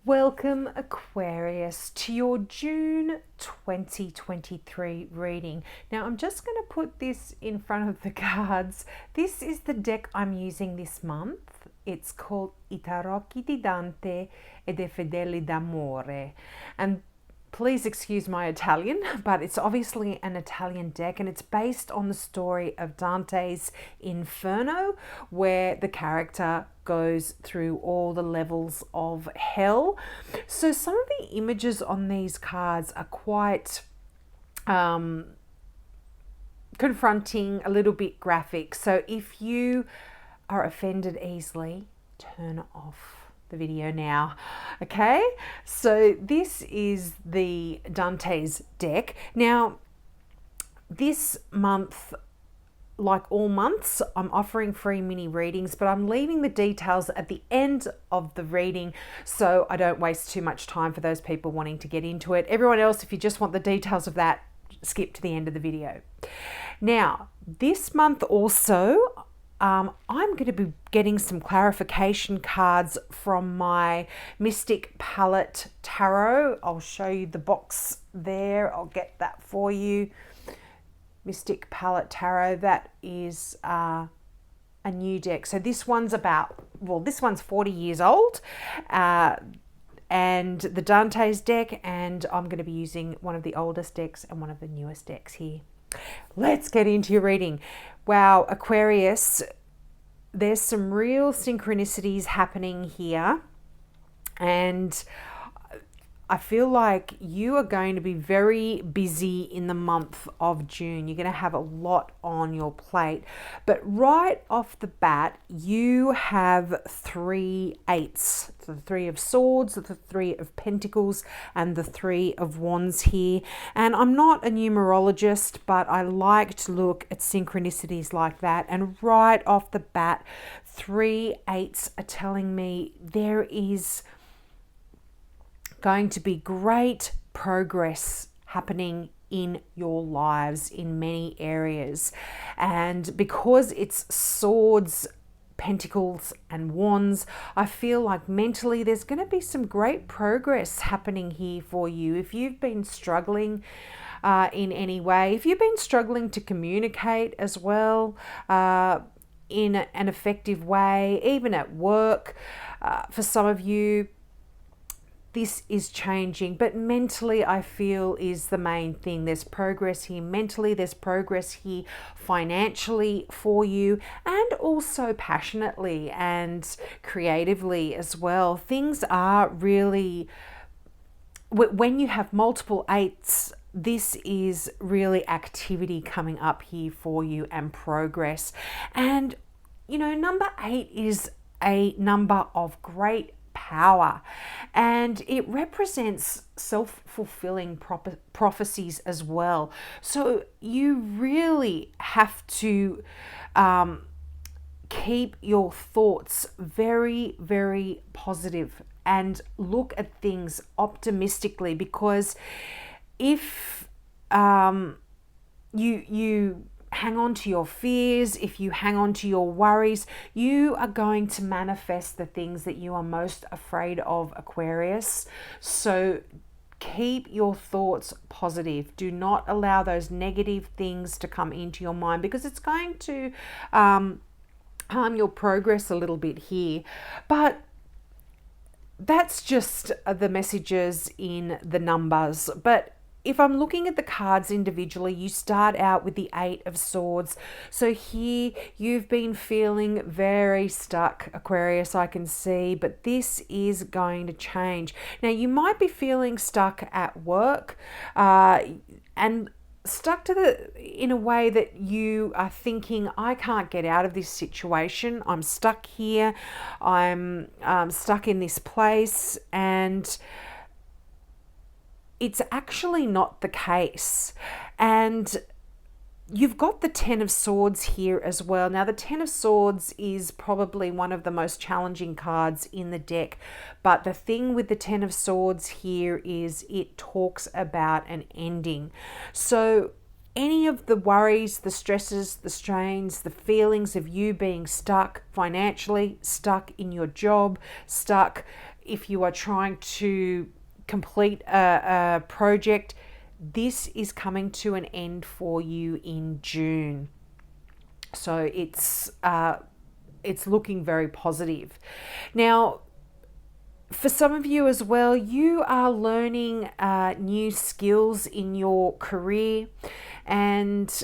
Welcome, Aquarius, to your June 2023 reading. Now, I'm just going to put this in front of the cards. This is the deck I'm using this month. It's called I Tarocchi di Dante e dei Fedeli d'Amore. And please excuse my Italian, but it's obviously an Italian deck and it's based on the story of Dante's Inferno, where the character goes through all the levels of hell. So some of the images on these cards are quite confronting, a little bit graphic. So if you are offended easily, turn off the video now. Okay, so this is the Dante's deck. Now, this month, like all months, I'm offering free mini readings, but I'm leaving the details at the end of the reading so I don't waste too much time for those people wanting to get into it. Everyone else, if you just want the details of that, skip to the end of the video. Now, this month also, I'm going to be getting some clarification cards from my Mystic Palette Tarot. I'll show you the box there. I'll get that for you. Mystic Palette Tarot, that is a new deck. So this one's this one's 40 years old. And the Dante's deck, and I'm going to be using one of the oldest decks and one of the newest decks here. Let's get into your reading. Wow, Aquarius, there's some real synchronicities happening here, and I feel like you are going to be very busy in the month of June. You're going to have a lot on your plate. But right off the bat, you have 3 eights. So the 3 of Swords, the 3 of Pentacles, and the 3 of Wands here. And I'm not a numerologist, but I like to look at synchronicities like that. And right off the bat, 3 eights are telling me there is going to be great progress happening in your lives in many areas. And because it's Swords, Pentacles and Wands, I feel like mentally there's going to be some great progress happening here for you. If you've been struggling in any way, if you've been struggling to communicate as well in an effective way, even at work, for some of you, this is changing, but mentally I feel is the main thing. There's progress here mentally, there's progress here financially for you, and also passionately and creatively as well. Things are really, when you have multiple eights, this is really activity coming up here for you and progress. And you know, number 8 is a number of great power, and it represents self-fulfilling prophecies as well. So you really have to keep your thoughts very, very positive and look at things optimistically, because if you hang on to your fears, if you hang on to your worries, you are going to manifest the things that you are most afraid of, Aquarius. So keep your thoughts positive. Do not allow those negative things to come into your mind, because it's going to harm your progress a little bit here. But that's just the messages in the numbers. But if I'm looking at the cards individually, you start out with the 8 of Swords. So here you've been feeling very stuck, Aquarius, I can see, but this is going to change. Now, you might be feeling stuck at work and stuck in a way that you are thinking, I can't get out of this situation. I'm stuck here. I'm stuck in this place, and it's actually not the case. And you've got the 10 of Swords here as well. Now, the 10 of Swords is probably one of the most challenging cards in the deck. But the thing with the 10 of Swords here is it talks about an ending. So any of the worries, the stresses, the strains, the feelings of you being stuck financially, stuck in your job, stuck if you are trying to complete a project, this is coming to an end for you in June. So it's looking very positive. Now, for some of you as well, you are learning new skills in your career, and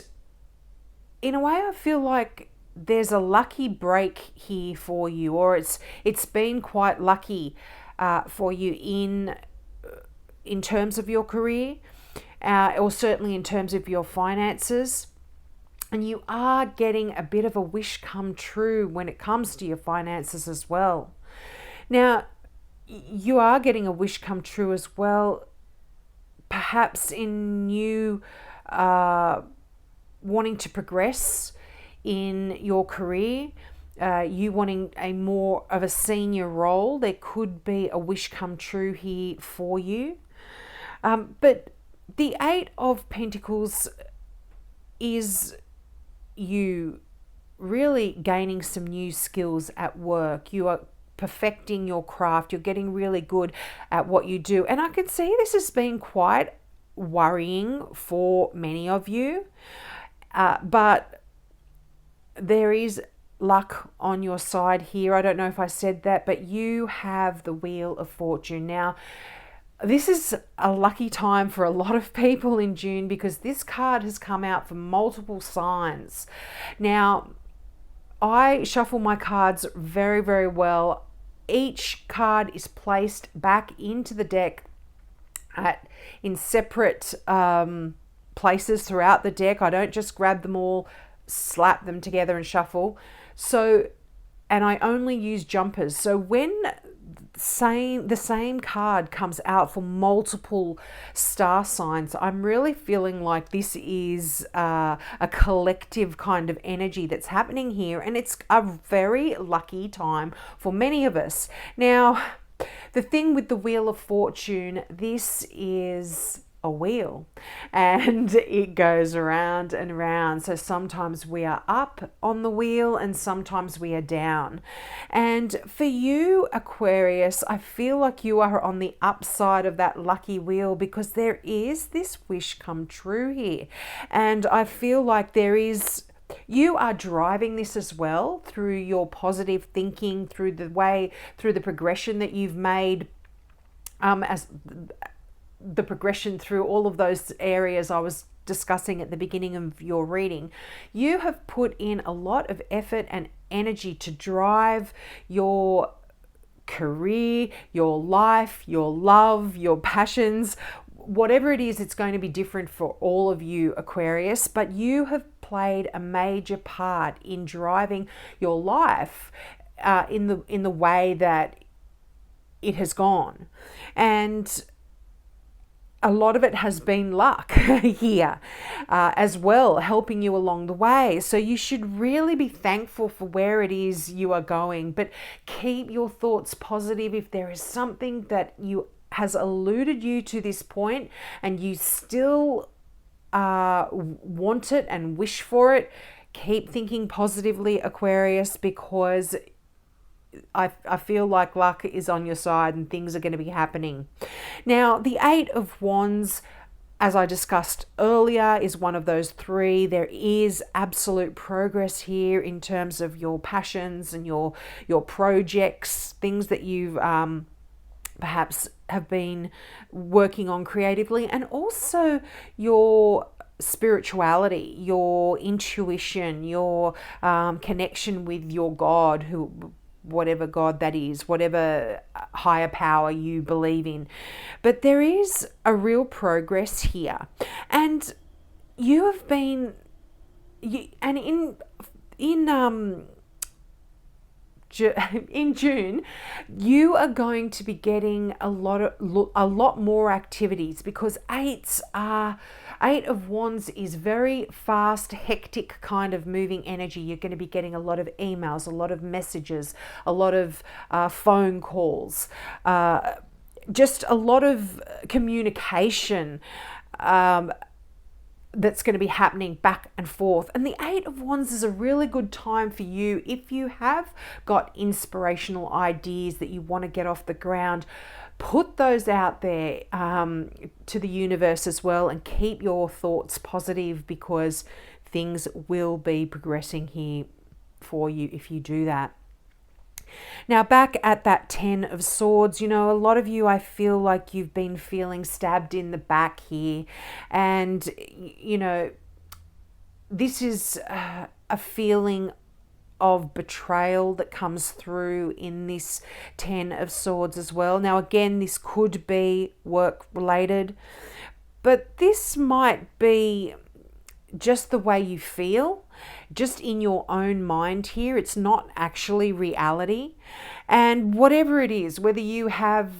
in a way I feel like there's a lucky break here for you, or it's been quite lucky for you in terms of your career, or certainly in terms of your finances. And you are getting a bit of a wish come true when it comes to your finances as well. Now, you are getting a wish come true as well, perhaps in you wanting to progress in your career, you wanting a more of a senior role. There could be a wish come true here for you. But the Eight of Pentacles is you really gaining some new skills at work. You are perfecting your craft. You're getting really good at what you do. And I can see this has been quite worrying for many of you. But there is luck on your side here. I don't know if I said that, but you have the Wheel of Fortune. Now, this is a lucky time for a lot of people in June because this card has come out for multiple signs. Now, I shuffle my cards very, very well. Each card is placed back into the deck in separate places throughout the deck. I don't just grab them all, slap them together and shuffle. And I only use jumpers. So when the same card comes out for multiple star signs, I'm really feeling like this is a collective kind of energy that's happening here, and it's a very lucky time for many of us. Now, the thing with the Wheel of Fortune, this is a wheel and it goes around and around. So sometimes we are up on the wheel and sometimes we are down. And for you, Aquarius, I feel like you are on the upside of that lucky wheel because there is this wish come true here. And I feel like you are driving this as well through your positive thinking, through the progression that you've made, as the progression through all of those areas I was discussing at the beginning of your reading. You have put in a lot of effort and energy to drive your career, your life, your love, your passions. Whatever it is, it's going to be different for all of you, Aquarius, but you have played a major part in driving your life in the way that it has gone. And a lot of it has been luck here as well, helping you along the way. So you should really be thankful for where it is you are going, but keep your thoughts positive. If there is something that has eluded you to this point and you still want it and wish for it, keep thinking positively, Aquarius, because I feel like luck is on your side and things are going to be happening. Now, the Eight of Wands, as I discussed earlier, is one of those three. There is absolute progress here in terms of your passions and your projects, things that you've perhaps have been working on creatively, and also your spirituality, your intuition, your connection with your God, whatever God that is, whatever higher power you believe in. But there is a real progress here. And you have been, in June, you are going to be getting a lot more activities, because Eight of Wands is very fast, hectic kind of moving energy. You're going to be getting a lot of emails, a lot of messages, a lot of phone calls, just a lot of communication. that's going to be happening back and forth. And the Eight of Wands is a really good time for you if you have got inspirational ideas that you want to get off the ground. Put those out there to the universe as well, and keep your thoughts positive, because things will be progressing here for you if you do that. Now, back at that 10 of Swords, a lot of you, I feel like you've been feeling stabbed in the back here. And, this is a feeling of betrayal that comes through in this 10 of Swords as well. Now, again, this could be work related, but this might be just the way you feel, just in your own mind here. It's not actually reality. And whatever it is, whether you have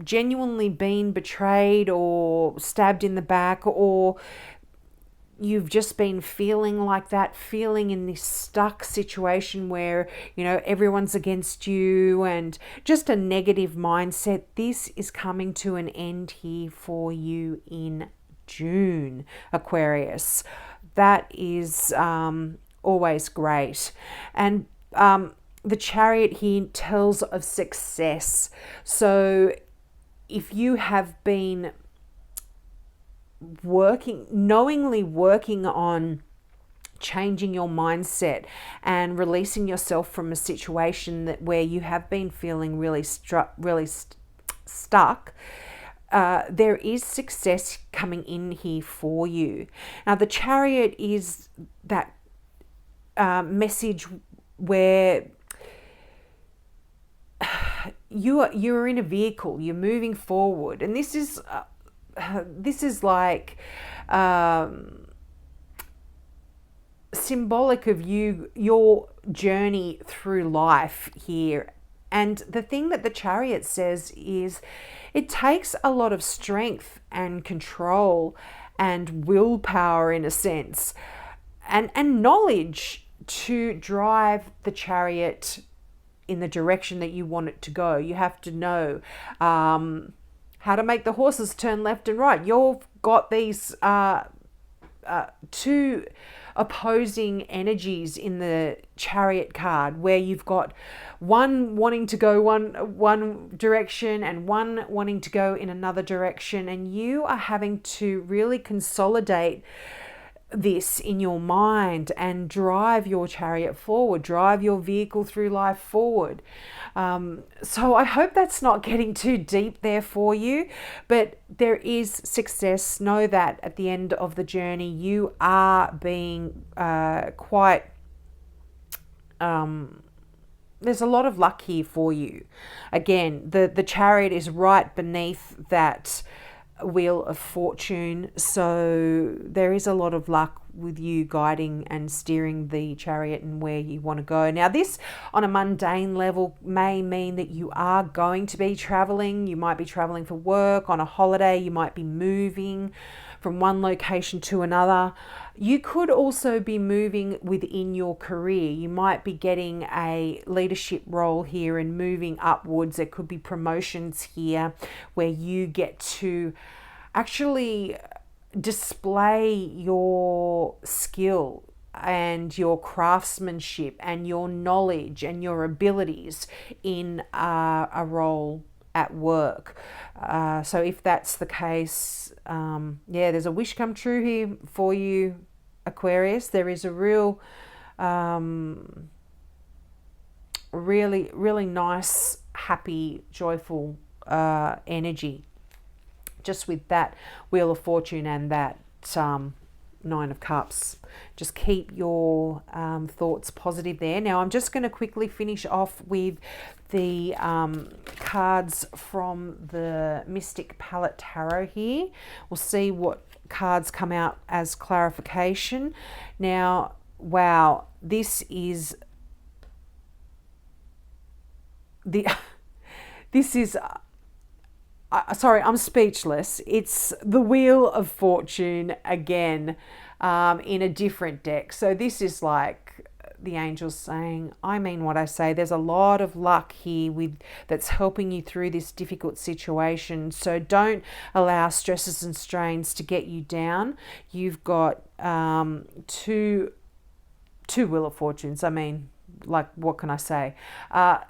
genuinely been betrayed or stabbed in the back, or you've just been feeling like that, feeling in this stuck situation where, everyone's against you and just a negative mindset, this is coming to an end here for you in June, Aquarius. That is always great. And the Chariot here tells of success. So if you have been knowingly working on changing your mindset and releasing yourself from a situation where you have been feeling really stuck, there is success coming in here for you. Now, the Chariot is that message where you're in a vehicle, you're moving forward, and this is like symbolic of your journey through life here. And the thing that the Chariot says is it takes a lot of strength and control and willpower, in a sense, and knowledge to drive the Chariot in the direction that you want it to go. You have to know how to make the horses turn left and right. You've got these two opposing energies in the Chariot card, where you've got one wanting to go one direction and one wanting to go in another direction, and you are having to really consolidate this in your mind and drive your Chariot forward, drive your vehicle through life forward. So I hope that's not getting too deep there for you, but there is success. Know that at the end of the journey, you are being quite... there's a lot of luck here for you. Again, the Chariot is right beneath that Wheel of Fortune, so there is a lot of luck with you guiding and steering the Chariot and where you want to go. Now, this on a mundane level may mean that you are going to be traveling. You might be traveling for work, on a holiday. You might be moving from one location to another. You could also be moving within your career. You might be getting a leadership role here and moving upwards. There could be promotions here where you get to actually display your skill and your craftsmanship and your knowledge and your abilities in a role at work. So if that's the case, there's a wish come true here for you, Aquarius. There is a real, really, really nice, happy, joyful energy just with that Wheel of Fortune and that Nine of Cups. Just keep your thoughts positive there. Now, I'm just going to quickly finish off with the cards from the Mystic Palette Tarot here. We'll see what cards come out as clarification. Now, wow, this is sorry, I'm speechless. It's the Wheel of Fortune again, in a different deck. So this is like the angels saying, I mean what I say. There's a lot of luck here that's helping you through this difficult situation. So don't allow stresses and strains to get you down. You've got two Wheel of Fortunes. I mean, like, what can I say?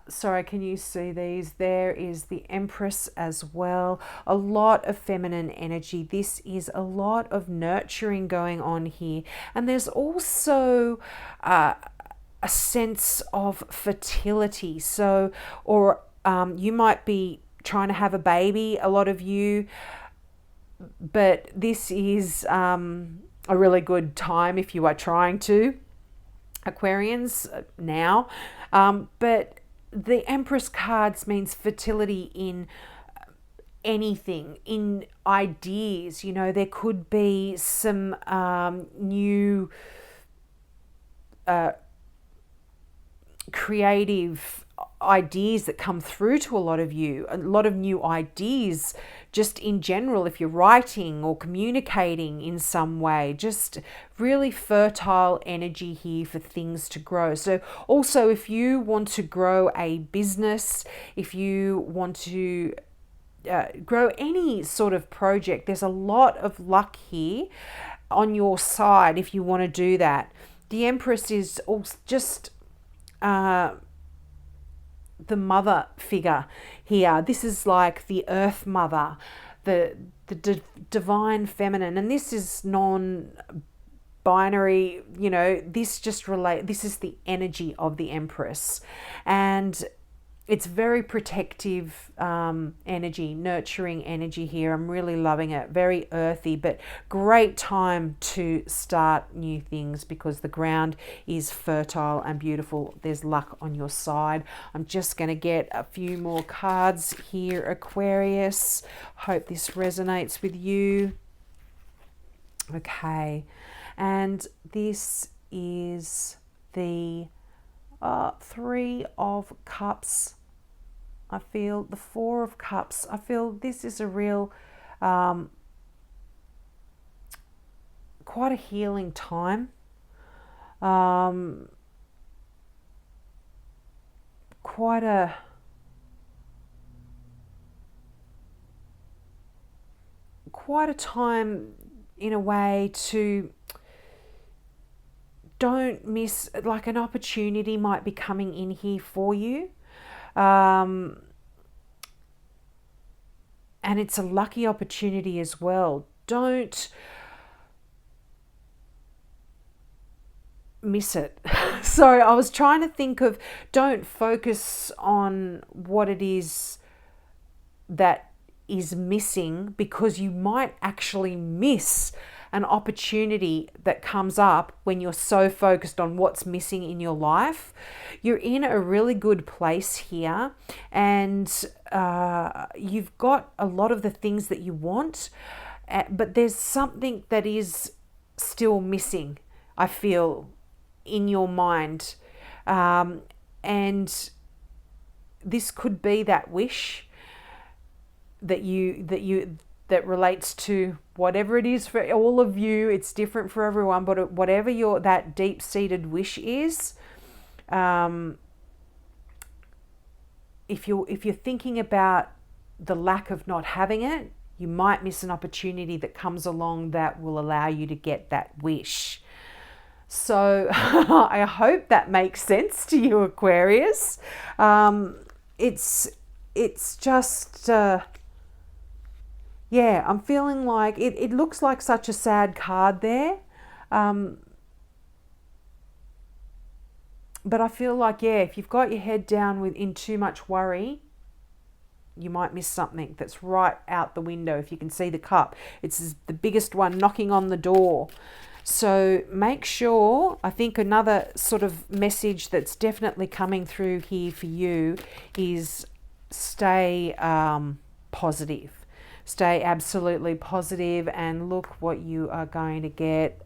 Sorry, can you see these? There is the Empress as well. A lot of feminine energy. This is a lot of nurturing going on here. And there's also a sense of fertility. So, or you might be trying to have a baby, a lot of you, but this is a really good time if you are trying to, Aquarians, now. But the Empress cards means fertility in anything, in ideas. You know, there could be some new creative ideas that come through to a lot of you, a lot of new ideas just in general, if you're writing or communicating in some way, just really fertile energy here for things to grow. So also, if you want to grow a business, if you want to grow any sort of project, there's a lot of luck here on your side if you want to do that. The Empress is also just the mother figure here. This is like the earth mother, the divine feminine, and this is non-binary, you know, this is the energy of the Empress, and it's very protective energy, nurturing energy here. I'm really loving it. Very earthy, but great time to start new things because the ground is fertile and beautiful. There's luck on your side. I'm just going to get a few more cards here, Aquarius. Hope this resonates with you. Okay, and this is the Three of Cups. I feel the Four of Cups. I feel this is a real quite a healing time. Quite a time in a way to don't miss, like an opportunity might be coming in here for you. And it's a lucky opportunity as well. Don't miss it. So I was trying to think of, don't focus on what it is that is missing, because you might actually miss an opportunity that comes up when you're so focused on what's missing in your life. You're in a really good place here, and you've got a lot of the things that you want, but there's something that is still missing, I feel, in your mind. And this could be that wish that relates to whatever it is for all of you. It's different for everyone, but whatever that deep-seated wish is, if you're thinking about the lack of not having it, you might miss an opportunity that comes along that will allow you to get that wish. So I hope that makes sense to you, Aquarius. It's just yeah, I'm feeling like it looks like such a sad card there. But I feel like, yeah, if you've got your head down in too much worry, you might miss something that's right out the window. If you can see the cup, it's the biggest one knocking on the door. So make sure, I think another sort of message that's definitely coming through here for you is stay positive. Stay absolutely positive, and look what you are going to get.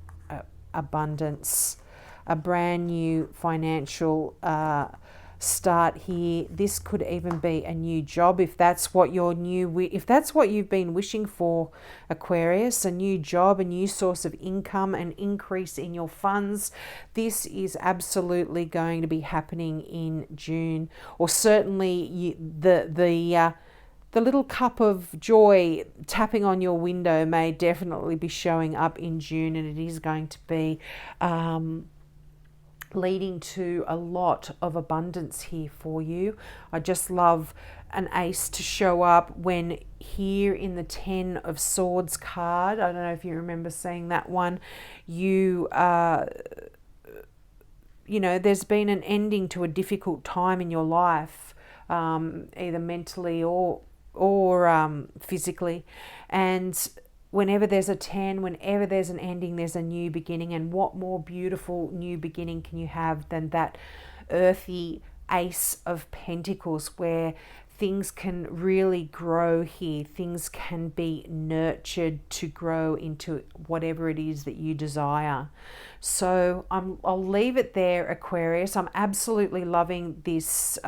Abundance, a brand new financial start here. This could even be a new job if that's what if that's what you've been wishing for, Aquarius, a new job, a new source of income, an increase in your funds. This is absolutely going to be happening in June, or certainly the little cup of joy tapping on your window may definitely be showing up in June, and it is going to be leading to a lot of abundance here for you. I just love an ace to show up when here in the 10 of Swords card. I don't know if you remember seeing that one. You know, there's been an ending to a difficult time in your life, either mentally or physically, and whenever there's a 10, whenever there's an ending, there's a new beginning. And what more beautiful new beginning can you have than that earthy Ace of Pentacles, where things can really grow here. Things can be nurtured to grow into whatever it is that you desire. So I'll leave it there, Aquarius. I'm absolutely loving this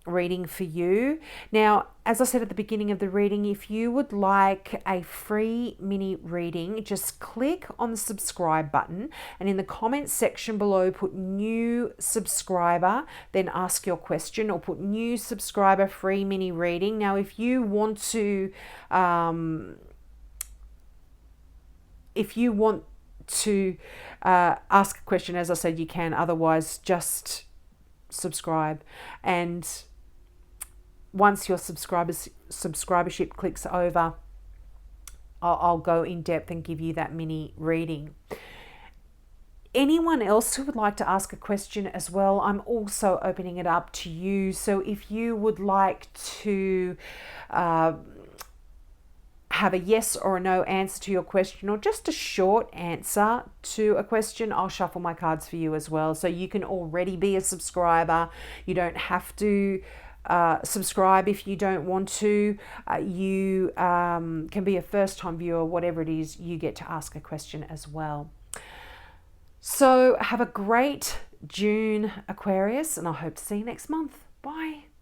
reading for you. Now, as I said at the beginning of the reading, if you would like a free mini reading, just click on the subscribe button, and in the comments section below put new subscriber, then ask your question, or put new subscriber free mini reading. Now, if you want to ask a question, as I said, you can. Otherwise, just subscribe. And once your subscribership clicks over, I'll go in depth and give you that mini reading. Anyone else who would like to ask a question as well, I'm also opening it up to you. So if you would like to have a yes or a no answer to your question, or just a short answer to a question, I'll shuffle my cards for you as well. So you can already be a subscriber. You don't have to subscribe if you don't want to. You can be a first-time viewer, whatever it is, you get to ask a question as well. So have a great June, Aquarius, and I hope to see you next month. Bye.